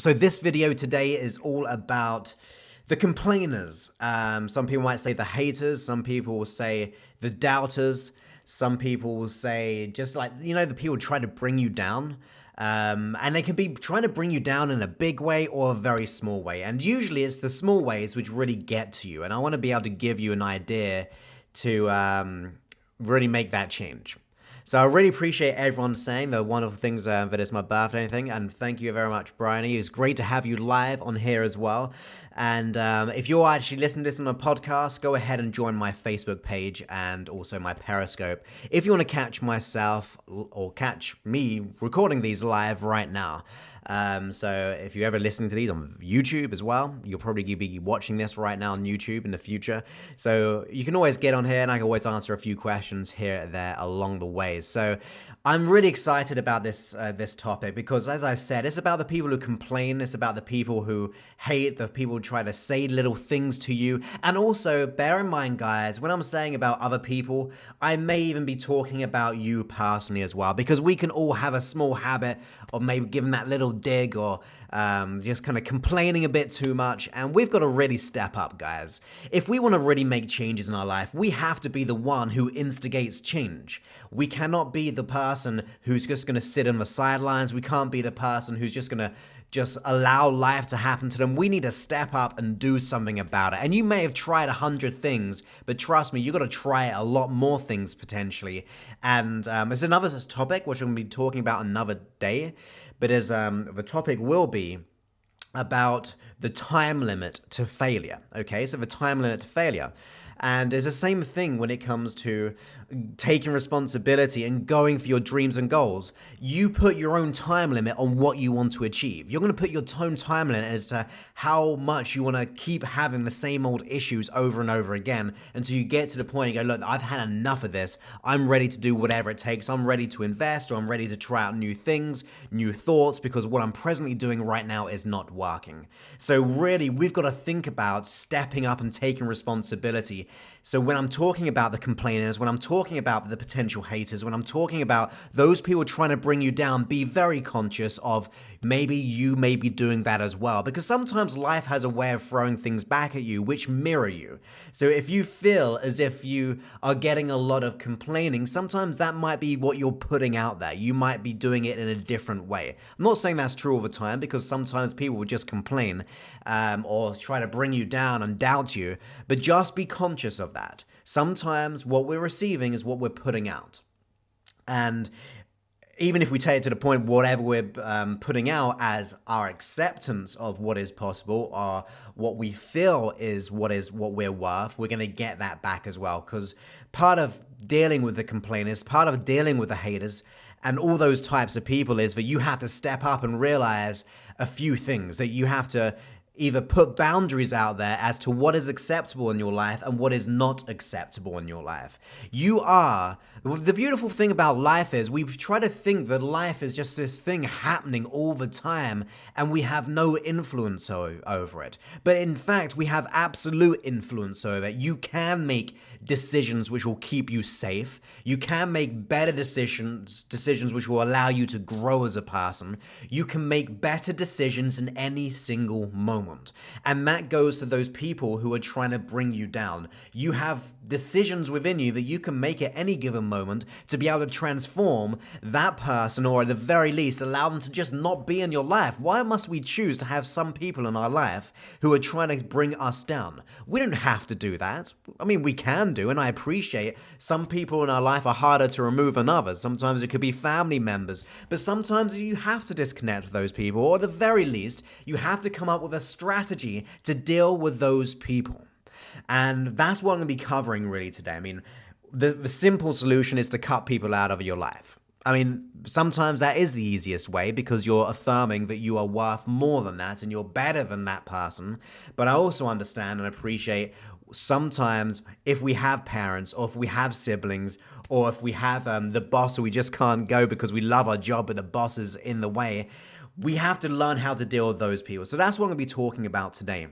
So this video today is all about the complainers. Some people might say the haters. Some people will say the doubters. Some people will say just like, the people try to bring you down. And they can be trying to bring you down in a big way or a very small way. And usually it's the small ways which really get to you. And I want to be able to give you an idea to really make that change. So I really appreciate everyone saying the wonderful things that it's my birthday and thing, and thank you very much, Bryony. It's great to have you live on here as well. And if you're actually listening to this on a podcast, go ahead and join my Facebook page and also my Periscope if you want to catch myself or catch me recording these live right now. So if you're ever listening to these on YouTube as well, you'll probably be watching this right now on YouTube in the future. So you can always get on here and I can always answer a few questions here and there along the way. So I'm really excited about this topic because, as I said, it's about the people who complain. It's about the people who hate, the people who try to say little things to you. And also, bear in mind, guys, when I'm saying about other people, I may even be talking about you personally as well, because we can all have a small habit of maybe giving that little dig or just kind of complaining a bit too much. And we've got to really step up, guys. If we want to really make changes in our life, we have to be the one who instigates change. We cannot be the person who's just going to sit on the sidelines. We can't be the person who's just going to allow life to happen to them. We need to step up and do something about it. And you may have tried 100 things, but trust me, you've got to try a lot more things potentially. And it's another topic which I'm going to be talking about another day. But as the topic will be about the time limit to failure. Okay, so the time limit to failure. And it's the same thing when it comes to taking responsibility and going for your dreams and goals. You put your own time limit on what you want to achieve. You're going to put your own time limit as to how much you want to keep having the same old issues over and over again until you get to the point and go, look, I've had enough of this. I'm ready to do whatever it takes. I'm ready to invest, or I'm ready to try out new things, new thoughts, because what I'm presently doing right now is not working. So really, we've got to think about stepping up and taking responsibility. So when I'm talking about the complainers, when I'm talking about the potential haters, when I'm talking about those people trying to bring you down, be very conscious of maybe you may be doing that as well. Because sometimes life has a way of throwing things back at you which mirror you. So if you feel as if you are getting a lot of complaining, sometimes that might be what you're putting out there. You might be doing it in a different way. I'm not saying that's true all the time, because sometimes people will just complain or try to bring you down and doubt you, but just be conscious of that. Sometimes what we're receiving is what we're putting out. And even if we take it to the point, whatever we're putting out as our acceptance of what is possible, or what we feel is what we're worth, we're going to get that back as well. Because part of dealing with the complainers, part of dealing with the haters, and all those types of people is that you have to step up and realize a few things, that you have to either put boundaries out there as to what is acceptable in your life and what is not acceptable in your life. The beautiful thing about life is we try to think that life is just this thing happening all the time and we have no influence over it. But in fact, we have absolute influence over it. You can make decisions which will keep you safe. You can make better decisions which will allow you to grow as a person. You can make better decisions in any single moment. And that goes to those people who are trying to bring you down. You have decisions within you that you can make at any given moment to be able to transform that person, or at the very least allow them to just not be in your life. Why must we choose to have some people in our life who are trying to bring us down? We don't have to do that. I mean, we can do, and I appreciate some people in our life are harder to remove than others. Sometimes it could be family members, but sometimes you have to disconnect with those people, or at the very least, you have to come up with a strategy to deal with those people. And that's what I'm going to be covering really today. I mean, the simple solution is to cut people out of your life. I mean, sometimes that is the easiest way because you're affirming that you are worth more than that and you're better than that person. But I also understand and appreciate sometimes if we have parents, or if we have siblings, or if we have the boss who we just can't go because we love our job but the boss is in the way, we have to learn how to deal with those people. So that's what I'm going to be talking about today.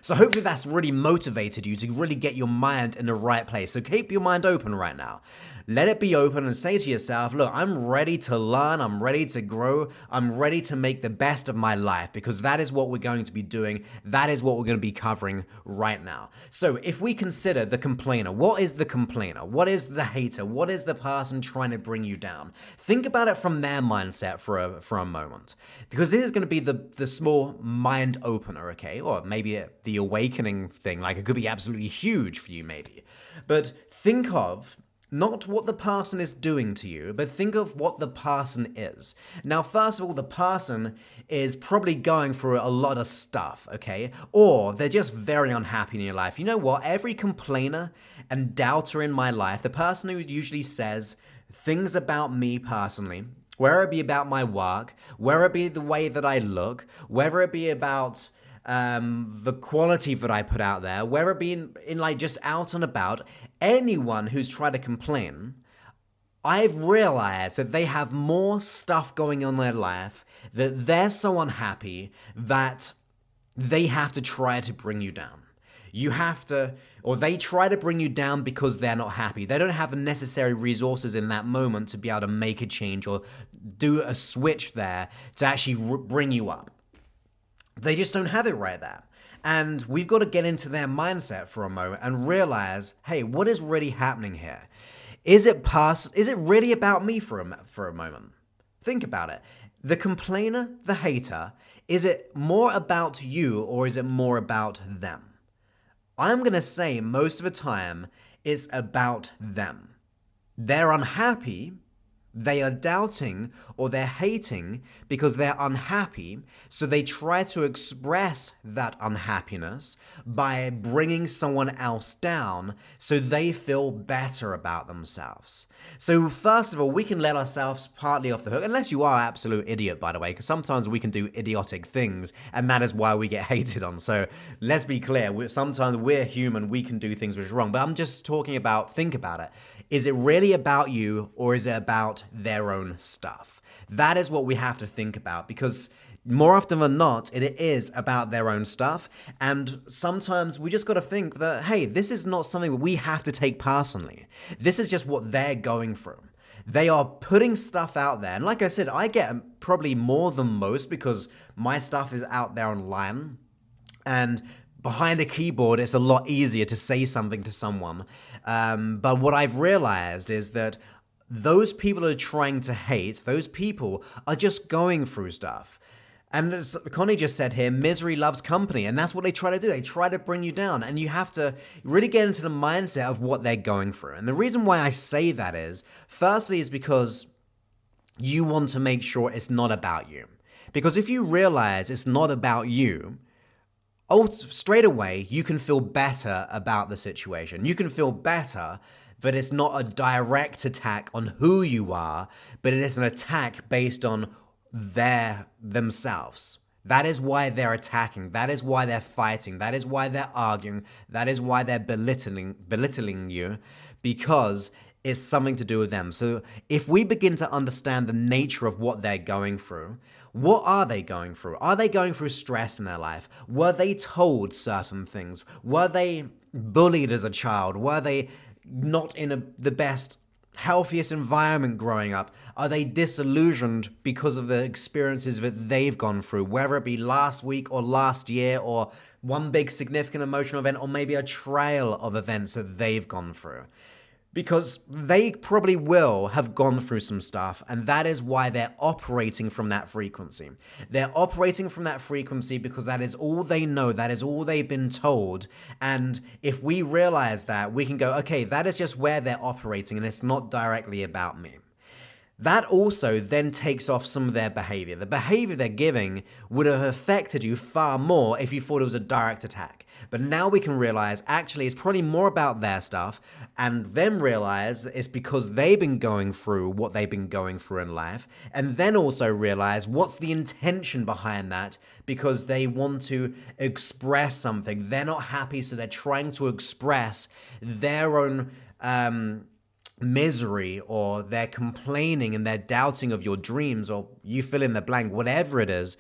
So hopefully that's really motivated you to really get your mind in the right place. So keep your mind open right now. Let it be open and say to yourself, look, I'm ready to learn, I'm ready to grow, I'm ready to make the best of my life, because that is what we're going to be doing. That is what we're going to be covering right now. So if we consider the complainer, what is the complainer? What is the hater? What is the person trying to bring you down? Think about it from their mindset for a moment, because this is going to be the small mind opener, okay? Or maybe the awakening thing, like it could be absolutely huge for you maybe. But think of not what the person is doing to you, but think of what the person is. Now, first of all, the person is probably going through a lot of stuff, okay? Or they're just very unhappy in your life. You know what? Every complainer and doubter in my life, the person who usually says things about me personally, whether it be about my work, whether it be the way that I look, whether it be about the quality that I put out there, whether it be in like just out and about, anyone who's tried to complain, I've realized that they have more stuff going on in their life, that they're so unhappy that they have to try to bring you down. You have to, or they try to bring you down because they're not happy. They don't have the necessary resources in that moment to be able to make a change or do a switch there to actually bring you up. They just don't have it right there. And we've got to get into their mindset for a moment and realize, hey, what is really happening here? Is it really about me for a moment? Think about it. The complainer, the hater, is it more about you or is it more about them? I'm going to say most of the time it's about them. They're unhappy, they are doubting, or they're hating because they're unhappy, so they try to express that unhappiness by bringing someone else down so they feel better about themselves. So first of all, we can let ourselves partly off the hook, unless you are an absolute idiot, by the way, because sometimes we can do idiotic things, and that is why we get hated on. So let's be clear, sometimes we're human, we can do things which are wrong, but I'm just talking about, think about it. Is it really about you, or is it about their own stuff? That is what we have to think about, because more often than not, it is about their own stuff. And sometimes we just got to think that, hey, this is not something that we have to take personally. This is just what they're going through. They are putting stuff out there. And like I said, I get probably more than most because my stuff is out there online. And behind a keyboard, it's a lot easier to say something to someone. But what I've realized is that those people who are trying to hate, those people are just going through stuff. And as Connie just said here, misery loves company. And that's what they try to do. They try to bring you down. And you have to really get into the mindset of what they're going through. And the reason why I say that is, firstly, is because you want to make sure it's not about you. Because if you realize it's not about you, straight away, you can feel better about the situation. You can feel better that it's not a direct attack on who you are, but it is an attack based on themselves. That is why they're attacking. That is why they're fighting. That is why they're arguing. That is why they're belittling you, because it's something to do with them. So if we begin to understand the nature of what they're going through, what are they going through? Are they going through stress in their life? Were they told certain things? Were they bullied as a child? Were they not in the best, healthiest environment growing up? Are they disillusioned because of the experiences that they've gone through, whether it be last week or last year or one big significant emotional event, or maybe a trail of events that they've gone through? Because they probably will have gone through some stuff, and that is why they're operating from that frequency. They're operating from that frequency because that is all they know, that is all they've been told, and if we realize that, we can go, okay, that is just where they're operating, and it's not directly about me. That also then takes off some of their behavior. The behavior they're giving would have affected you far more if you thought it was a direct attack. But now we can realize, actually, it's probably more about their stuff, and then realize it's because they've been going through what they've been going through in life, and then also realize what's the intention behind that, because they want to express something. They're not happy, so they're trying to express their own misery, or they're complaining and they're doubting of your dreams, or you fill in the blank, whatever it is.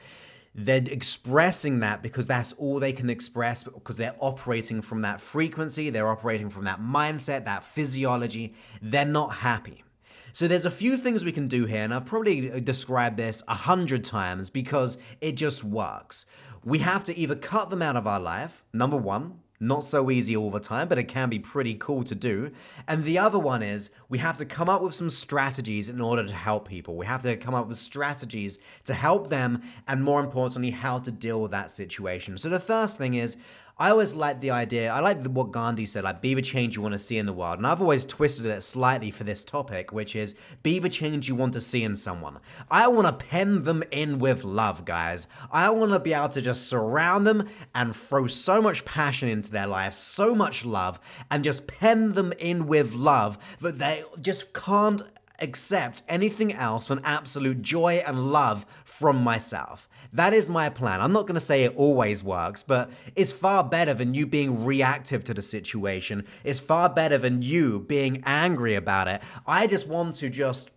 they're expressing that because that's all they can express, because they're operating from that frequency, they're operating from that mindset, that physiology. They're not happy. So there's a few things we can do here, and I've probably described this 100 times because it just works. We have to either cut them out of our life, number one. Not so easy all the time, but it can be pretty cool to do. And the other one is we have to come up with some strategies in order to help people. We have to come up with strategies to help them, and more importantly, how to deal with that situation. So the first thing is, I always like the idea, I like what Gandhi said, like be the change you want to see in the world. And I've always twisted it slightly for this topic, which is be the change you want to see in someone. I want to pen them in with love, guys. I want to be able to just surround them and throw so much passion into their life, so much love, and just pen them in with love that they just can't accept anything else than absolute joy and love from myself. That is my plan. I'm not going to say it always works, but it's far better than you being reactive to the situation. It's far better than you being angry about it. I just want to just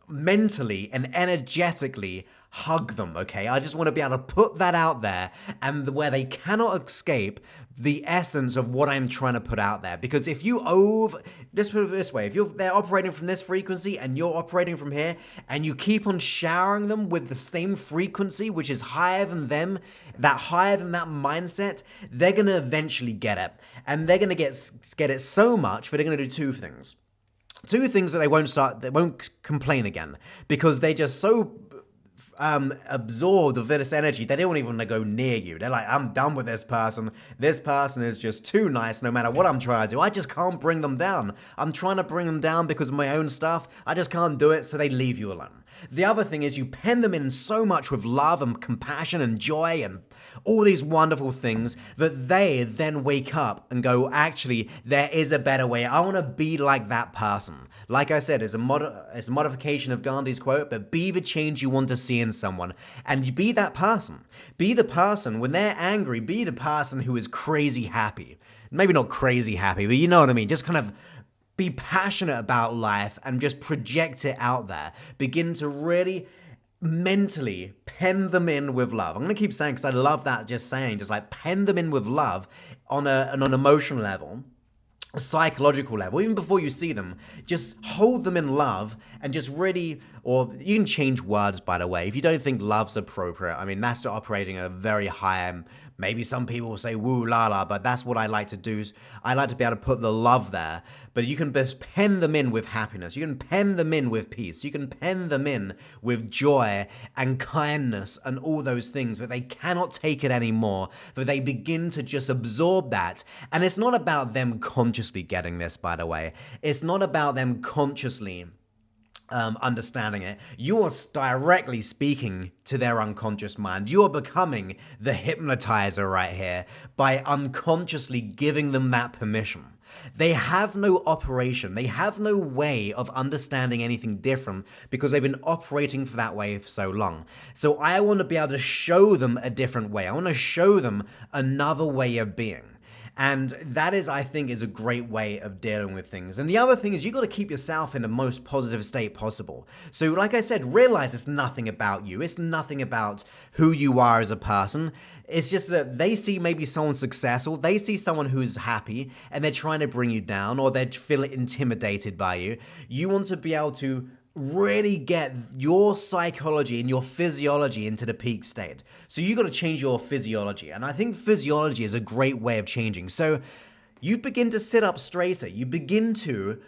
mentally and energetically hug them, okay? I just want to be able to put that out there, and where they cannot escape the essence of what I'm trying to put out there. Because if you just put it this way, if they're operating from this frequency and you're operating from here, and you keep on showering them with the same frequency, which is higher than them, higher than that mindset, they're going to eventually get it. And they're going to get it so much that they're going to do two things. Two things that they won't complain again, because they're just so absorbed of this energy, they don't even want to go near you. They're like, I'm done with this person. This person is just too nice no matter what I'm trying to do. I just can't bring them down. I'm trying to bring them down because of my own stuff. I just can't do it, so they leave you alone. The other thing is you pen them in so much with love and compassion and joy and all these wonderful things that they then wake up and go, actually, there is a better way. I want to be like that person. Like I said, it's a modification of Gandhi's quote, but be the change you want to see in someone. And you be that person. Be the person, when they're angry, be the person who is crazy happy. Maybe not crazy happy, but you know what I mean. Just kind of be passionate about life and just project it out there. Begin to really mentally pen them in with love. I'm going to keep saying, because I love that, just like pen them in with love on an emotional level, a psychological level, even before you see them. Just hold them in love and just really, or you can change words, by the way. If you don't think love's appropriate, I mean, that's operating at a very high, maybe some people will say woo la la, but that's what I like to do. I like to be able to put the love there, but you can just pen them in with happiness. You can pen them in with peace. You can pen them in with joy and kindness and all those things, that they cannot take it anymore, that they begin to just absorb that. And it's not about them consciously getting this, by the way. It's not about them consciously understanding it. You are directly speaking to their unconscious mind. You are becoming the hypnotizer right here by unconsciously giving them that permission. They have no operation. They have no way of understanding anything different because they've been operating for that way for so long. So I want to be able to show them a different way. I want to show them another way of being. And that is, I think, is a great way of dealing with things. And the other thing is you got to keep yourself in the most positive state possible. So like I said, realize it's nothing about you. It's nothing about who you are as a person. It's just that they see maybe someone successful, they see someone who's happy, and they're trying to bring you down, or they feel intimidated by you. You want to be able to really get your psychology and your physiology into the peak state. So you got to change your physiology. And I think physiology is a great way of changing. So you begin to sit up straighter. You begin to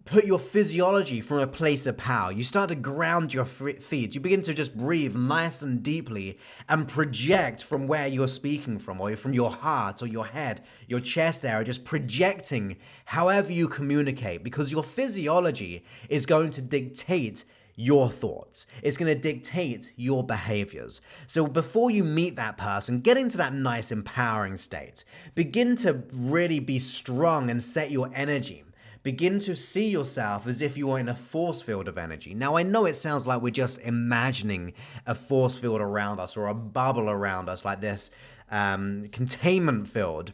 put your physiology from a place of power. You start to ground your feet. You begin to just breathe nice and deeply and project from where you're speaking from, or from your heart or your head, your chest area, just projecting however you communicate, because your physiology is going to dictate your thoughts. It's going to dictate your behaviors. So before you meet that person, get into that nice empowering state. Begin to really be strong and set your energy. Begin to see yourself as if you are in a force field of energy. Now, I know it sounds like we're just imagining a force field around us or a bubble around us, like this containment field.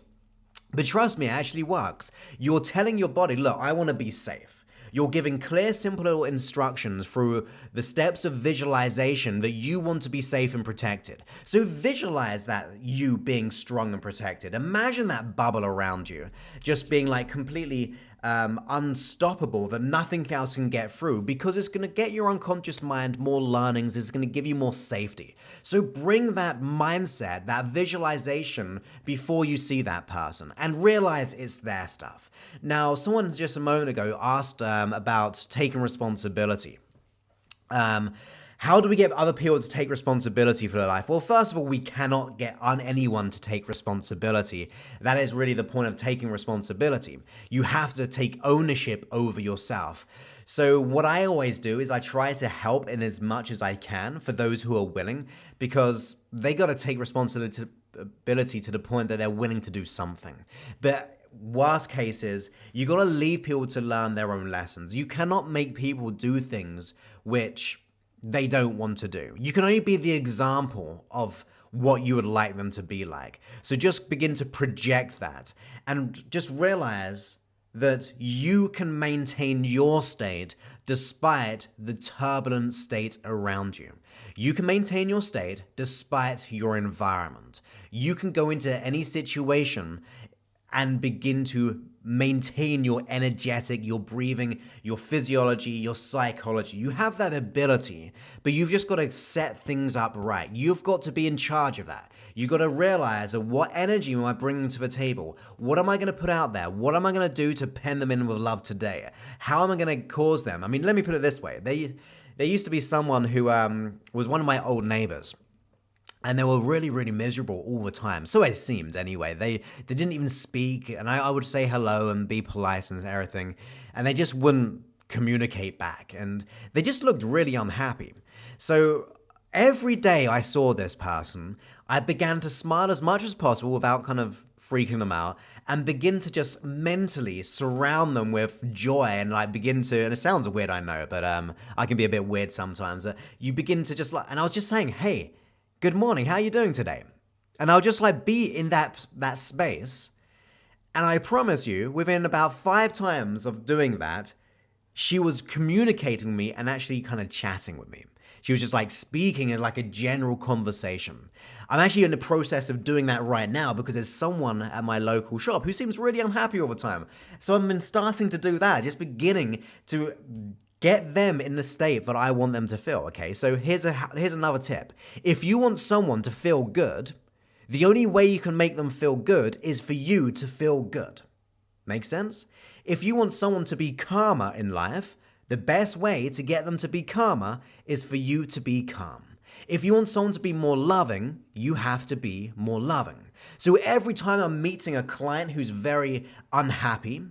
But trust me, it actually works. You're telling your body, look, I want to be safe. You're giving clear, simple instructions through the steps of visualization that you want to be safe and protected. So visualize that you being strong and protected. Imagine that bubble around you just being like completely unstoppable, that nothing else can get through, because it's going to get your unconscious mind more learnings, it's going to give you more safety. So bring that mindset, that visualization before you see that person, and realize it's their stuff. Now, someone just a moment ago asked about taking responsibility. How do we get other people to take responsibility for their life? Well, first of all, we cannot get anyone to take responsibility. That is really the point of taking responsibility. You have to take ownership over yourself. So what I always do is I try to help in as much as I can for those who are willing, because they got to take responsibility to the point that they're willing to do something. But worst case is you got to leave people to learn their own lessons. You cannot make people do things which they don't want to do. You can only be the example of what you would like them to be like. So just begin to project that and just realize that you can maintain your state despite the turbulent state around you. You can maintain your state despite your environment. You can go into any situation and begin to maintain your energetic, your breathing, your physiology, your psychology. You have that ability, but you've just got to set things up right. You've got to be in charge of that. You've got to realize what energy am I bringing to the table? What am I going to put out there? What am I going to do to pen them in with love today? How am I going to cause them? I mean, let me put it this way. There used to be someone who was one of my old neighbors. And they were really, really miserable all the time. So it seemed anyway. They didn't even speak, and I would say hello and be polite and everything, and they just wouldn't communicate back, and they just looked really unhappy. So every day I saw this person, I began to smile as much as possible without kind of freaking them out, and begin to just mentally surround them with joy, and like begin to, and it sounds weird, I know, but I can be a bit weird sometimes. You begin to just like, and I was just saying, hey, good morning, how are you doing today? And I'll just like be in that space. And I promise you, within about 5 times of doing that, she was communicating with me and actually kind of chatting with me. She was just like speaking in like a general conversation. I'm actually in the process of doing that right now because there's someone at my local shop who seems really unhappy all the time. So I've been starting to do that, just beginning to get them in the state that I want them to feel, okay? So here's another tip. If you want someone to feel good, the only way you can make them feel good is for you to feel good. Make sense? If you want someone to be calmer in life, the best way to get them to be calmer is for you to be calm. If you want someone to be more loving, you have to be more loving. So every time I'm meeting a client who's very unhappy,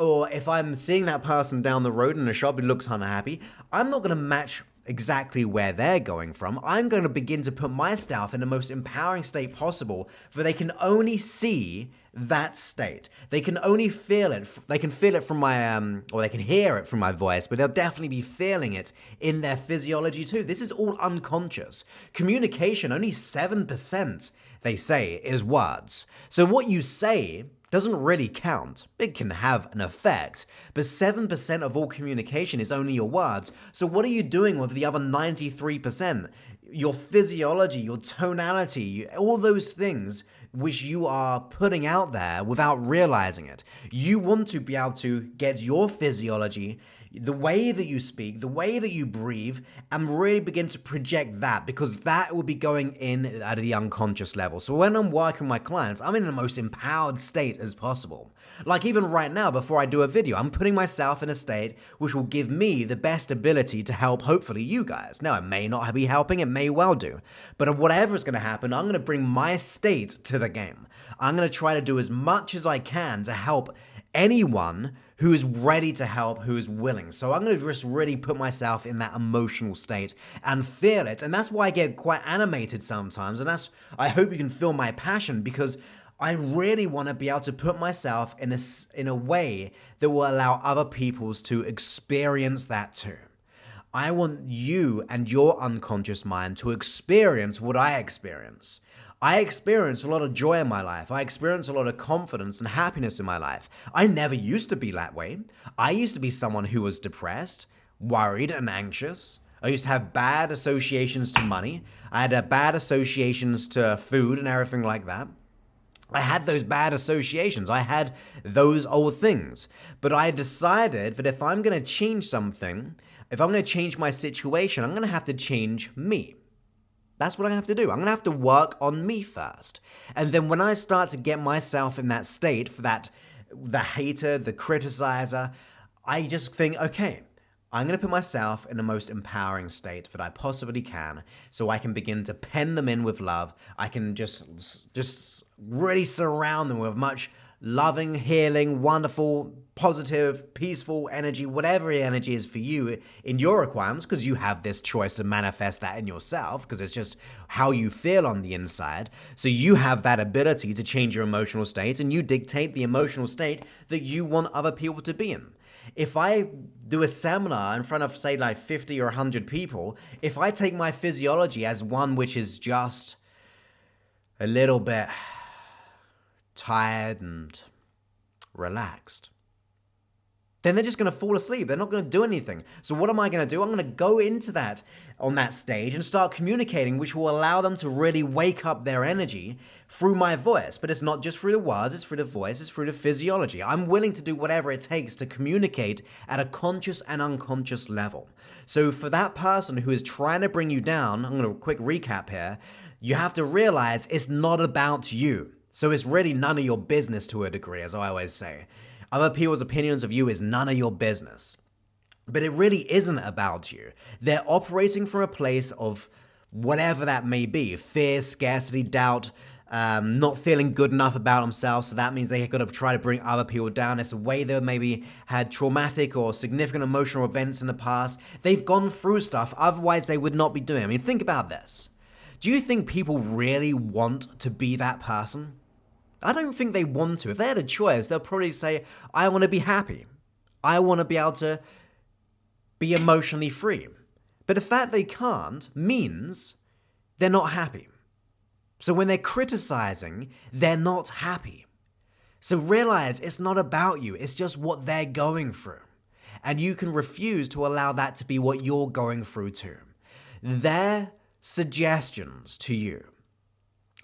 or if I'm seeing that person down the road in a shop who looks unhappy, I'm not going to match exactly where they're going from. I'm going to begin to put myself in the most empowering state possible, for they can only see that state. They can only feel it. They can feel it from my, or they can hear it from my voice, but they'll definitely be feeling it in their physiology too. This is all unconscious. Communication, only 7%, they say, is words. So what you say doesn't really count. It can have an effect, but 7% of all communication is only your words. So what are you doing with the other 93%? Your physiology, your tonality, all those things which you are putting out there without realizing it. You want to be able to get your physiology, the way that you speak, the way that you breathe, and really begin to project that, because that will be going in at the unconscious level. So when I'm working with my clients, I'm in the most empowered state as possible. Like even right now, before I do a video, I'm putting myself in a state which will give me the best ability to help, hopefully, you guys. Now, it may not be helping, it may well do. But whatever is going to happen, I'm going to bring my state to the game. I'm going to try to do as much as I can to help anyone who is ready to help, who is willing. So I'm going to just really put myself in that emotional state and feel it. And that's why I get quite animated sometimes. And I hope you can feel my passion, because I really want to be able to put myself in a way that will allow other people to experience that too. I want you and your unconscious mind to experience what I experience. I experience a lot of joy in my life. I experience a lot of confidence and happiness in my life. I never used to be that way. I used to be someone who was depressed, worried, and anxious. I used to have bad associations to money. I had bad associations to food and everything like that. I had those bad associations. I had those old things. But I decided that if I'm going to change something, if I'm going to change my situation, I'm going to have to change me. That's what I have to do. I'm going to have to work on me first. And then when I start to get myself in that state for the hater, the criticizer, I just think, okay, I'm going to put myself in the most empowering state that I possibly can so I can begin to pen them in with love. I can just really surround them with much loving, healing, wonderful, positive, peaceful energy, whatever energy is for you in your requirements, because you have this choice to manifest that in yourself, because it's just how you feel on the inside. So you have that ability to change your emotional state, and you dictate the emotional state that you want other people to be in. If I do a seminar in front of, say, like 50 or 100 people, if I take my physiology as one which is just a little bit tired and relaxed, then they're just going to fall asleep. They're not going to do anything. So what am I going to do? I'm going to go into that on that stage and start communicating, which will allow them to really wake up their energy through my voice. But it's not just through the words, it's through the voice, it's through the physiology. I'm willing to do whatever it takes to communicate at a conscious and unconscious level. So for that person who is trying to bring you down, I'm going to quick recap here, you have to realize it's not about you. So it's really none of your business to a degree, as I always say. Other people's opinions of you is none of your business. But it really isn't about you. They're operating from a place of whatever that may be. Fear, scarcity, doubt, not feeling good enough about themselves. So that means they got to try to bring other people down. It's a way they maybe had traumatic or significant emotional events in the past. They've gone through stuff, otherwise they would not be doing it. I mean, think about this. Do you think people really want to be that person? I don't think they want to. If they had a choice, they'll probably say, I want to be happy. I want to be able to be emotionally free. But the fact they can't means they're not happy. So when they're criticizing, they're not happy. So realize it's not about you. It's just what they're going through. And you can refuse to allow that to be what you're going through too. Their suggestions to you.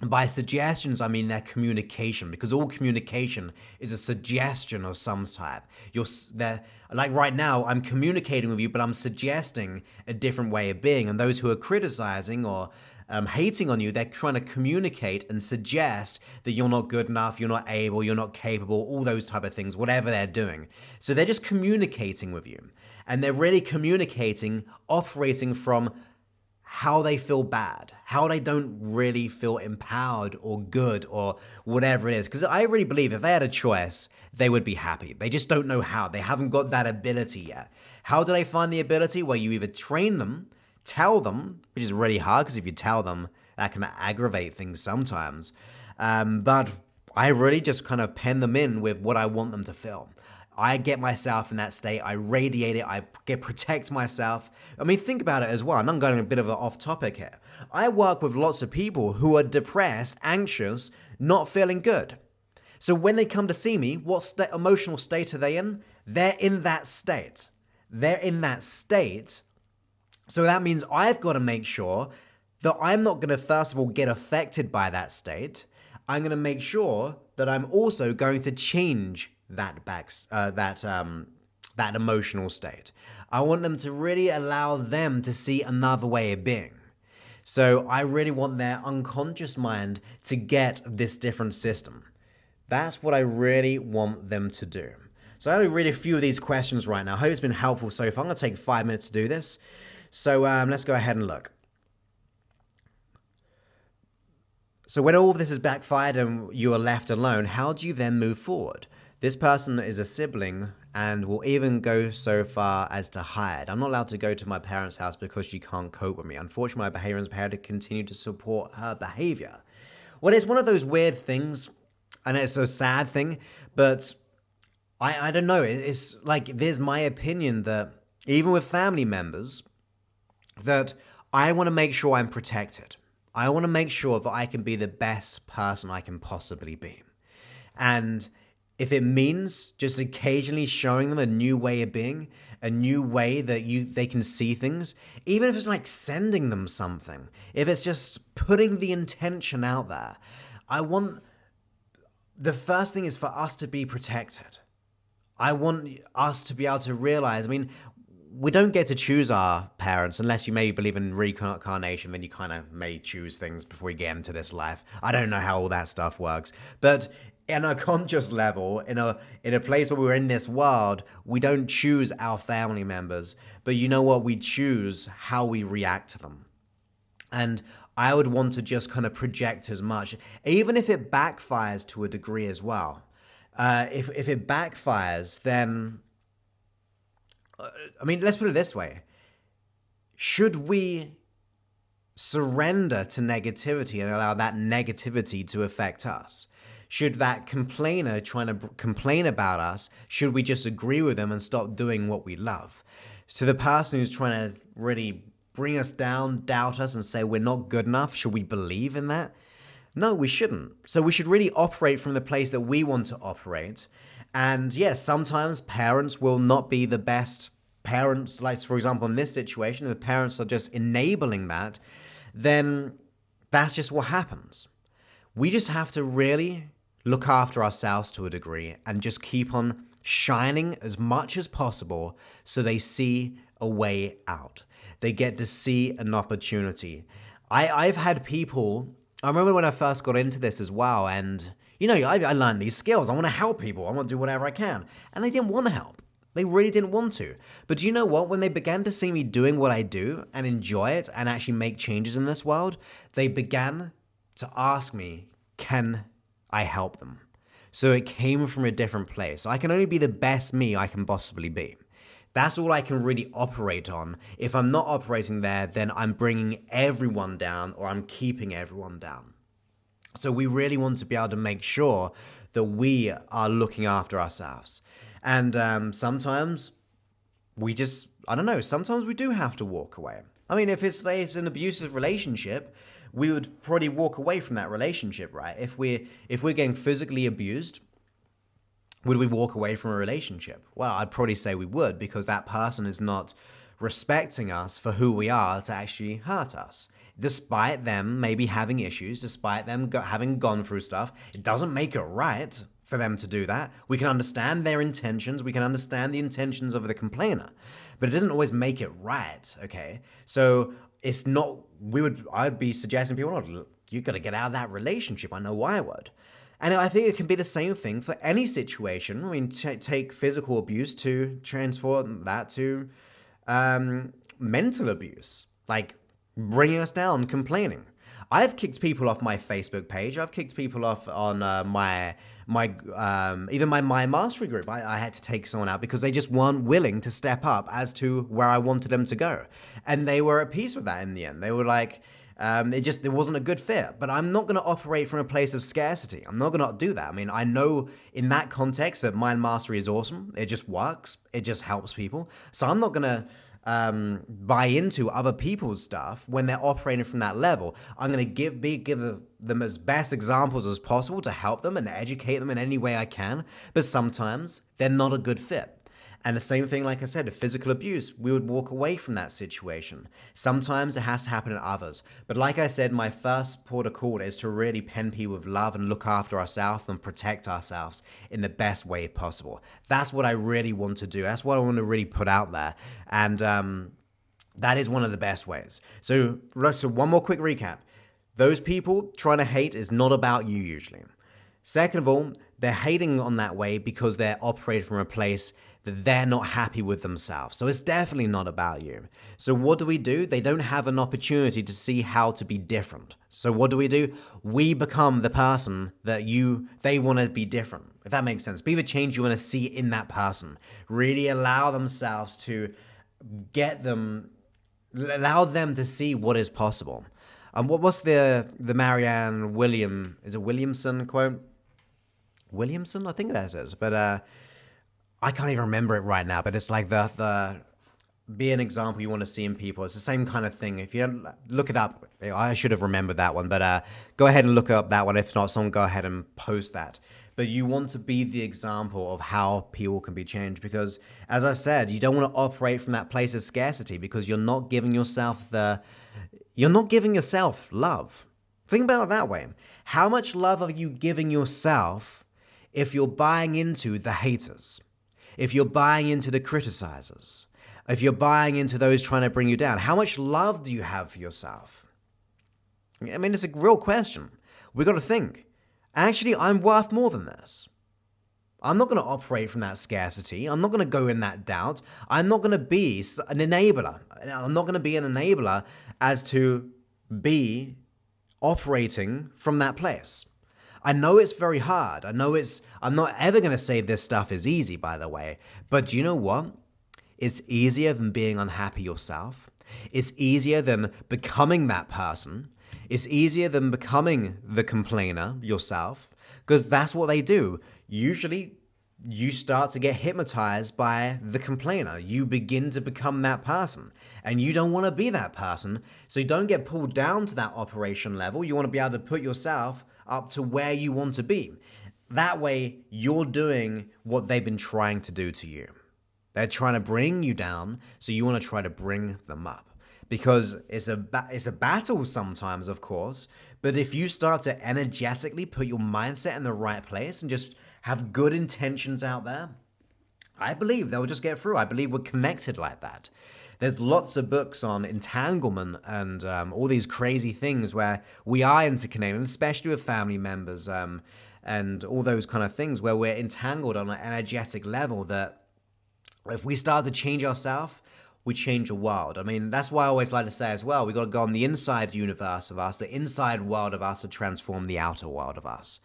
By suggestions, I mean their communication, because all communication is a suggestion of some type. Like right now, I'm communicating with you, but I'm suggesting a different way of being. And those who are criticizing or hating on you, they're trying to communicate and suggest that you're not good enough, you're not able, you're not capable, all those type of things, whatever they're doing. So they're just communicating with you. And they're really communicating, operating from how they feel bad, how they don't really feel empowered or good or whatever it is. Because I really believe if they had a choice, they would be happy. They just don't know how. They haven't got that ability yet. How do they find the ability? Well, you either train them, tell them, which is really hard because if you tell them, that can aggravate things sometimes. But I really just kind of pen them in with what I want them to feel. I get myself in that state, I radiate it, I protect myself. I mean, think about it as well, and I'm going a bit of an off topic here. I work with lots of people who are depressed, anxious, not feeling good. So when they come to see me, what emotional state are they in? They're in that state. They're in that state. So that means I've got to make sure that I'm not going to, first of all, get affected by that state. I'm going to make sure that I'm also going to change that emotional state. I want them to really allow them to see another way of being. So I really want their unconscious mind to get this different system. That's what I really want them to do. So I'm going to read a few of these questions right now. I hope it's been helpful so far. I'm going to take 5 minutes to do this. So let's go ahead and look. So when all of this is backfired and you are left alone, how do you then move forward? This person is a sibling and will even go so far as to hide. I'm not allowed to go to my parents' house because she can't cope with me. Unfortunately, my behavior is prepared to continue to support her behavior. Well, it's one of those weird things, and it's a sad thing, but I don't know. It's like, there's my opinion that even with family members, that I want to make sure I'm protected. I want to make sure that I can be the best person I can possibly be. And if it means just occasionally showing them a new way of being, a new way that they can see things, even if it's like sending them something, if it's just putting the intention out there, the first thing is for us to be protected. I want us to be able to realize, we don't get to choose our parents unless you maybe believe in reincarnation, then you kind of may choose things before you get into this life. I don't know how all that stuff works. But in a conscious level, in a place where we're in this world, we don't choose our family members. But you know what? We choose how we react to them. And I would want to just kind of project as much, even if it backfires to a degree as well. If it backfires, then... let's put it this way. Should we surrender to negativity and allow that negativity to affect us? Should that complainer trying to complain about us, should we just agree with them and stop doing what we love? So the person who's trying to really bring us down, doubt us, and say we're not good enough, should we believe in that? No, we shouldn't. So we should really operate from the place that we want to operate. And yes, sometimes parents will not be the best parents. Like, for example, in this situation, if the parents are just enabling that, then that's just what happens. We just have to really look after ourselves to a degree and just keep on shining as much as possible so they see a way out. They get to see an opportunity. I've had people... I remember when I first got into this as well, and I learned these skills. I want to help people. I want to do whatever I can. And they didn't want to help. They really didn't want to. But do you know what? When they began to see me doing what I do and enjoy it and actually make changes in this world, they began to ask me, can I help them? So it came from a different place. I can only be the best me I can possibly be. That's all I can really operate on. If I'm not operating there, then I'm bringing everyone down or I'm keeping everyone down. So we really want to be able to make sure that we are looking after ourselves. And sometimes sometimes we do have to walk away. If it's an abusive relationship, we would probably walk away from that relationship, right? If we're getting physically abused, would we walk away from a relationship? Well, I'd probably say we would, because that person is not respecting us for who we are to actually hurt us. Despite them maybe having issues, despite them having gone through stuff, it doesn't make it right for them to do that. We can understand their intentions. We can understand the intentions of the complainer, but it doesn't always make it right, okay? So it's not, I'd be suggesting people, oh, you got to get out of that relationship. I know I would. And I think it can be the same thing for any situation. Take physical abuse to transform that to mental abuse, like bringing us down, complaining. I've kicked people off my Facebook page. I've kicked people off on even my mastery group. I had to take someone out because they just weren't willing to step up as to where I wanted them to go. And they were at peace with that in the end. They were like, it wasn't a good fit. But I'm not going to operate from a place of scarcity. I'm not going to do that. I know in that context that mind mastery is awesome. It just works. It just helps people. So I'm not going to buy into other people's stuff when they're operating from that level. I'm going to give them as best examples as possible to help them and educate them in any way I can. But sometimes they're not a good fit. And the same thing, like I said, the physical abuse, we would walk away from that situation. Sometimes it has to happen in others. But like I said, my first port of call is to really pen people with love and look after ourselves and protect ourselves in the best way possible. That's what I really want to do. That's what I want to really put out there. And that is one of the best ways. So one more quick recap. Those people trying to hate is not about you usually. Second of all, they're hating on that way because they're operating from a place that they're not happy with themselves. So it's definitely not about you. So what do? They don't have an opportunity to see how to be different. So what do? We become the person that they want to be different. If that makes sense. Be the change you want to see in that person. Really allow themselves to allow them to see what is possible. What's the Marianne Williamson quote? Williamson, I think that says, but I can't even remember it right now. But it's like the be an example you want to see in people. It's the same kind of thing. If you don't look it up, I should have remembered that one, but go ahead and look up that one. If not, someone go ahead and post that. But you want to be the example of how people can be changed, because as I said, you don't want to operate from that place of scarcity, because you're not giving yourself love. Think about it that way. How much love are you giving yourself if you're buying into the haters? If you're buying into the criticizers? If you're buying into those trying to bring you down? How much love do you have for yourself? I mean, it's a real question. We've got to think. Actually, I'm worth more than this. I'm not going to operate from that scarcity. I'm not going to go in that doubt. I'm not going to be an enabler. I'm not going to be an enabler as to be operating from that place. I know it's very hard. I'm not ever going to say this stuff is easy, by the way. But do you know what? It's easier than being unhappy yourself. It's easier than becoming that person. It's easier than becoming the complainer yourself, because that's what they do. Usually, you start to get hypnotized by the complainer. You begin to become that person, and you don't want to be that person. So you don't get pulled down to that operation level. You want to be able to put yourself up to where you want to be. That way, you're doing what they've been trying to do to you. They're trying to bring you down, so you want to try to bring them up. Because it's a battle sometimes, of course, but if you start to energetically put your mindset in the right place and just have good intentions out there, I believe they'll just get through. I believe we're connected like that. There's lots of books on entanglement and all these crazy things where we are interconnected, especially with family members and all those kind of things where we're entangled on an energetic level that if we start to change ourselves, we change the world. I mean, that's why I always like to say as well, we got to go on the inside universe of us, the inside world of us, to transform the outer world of us.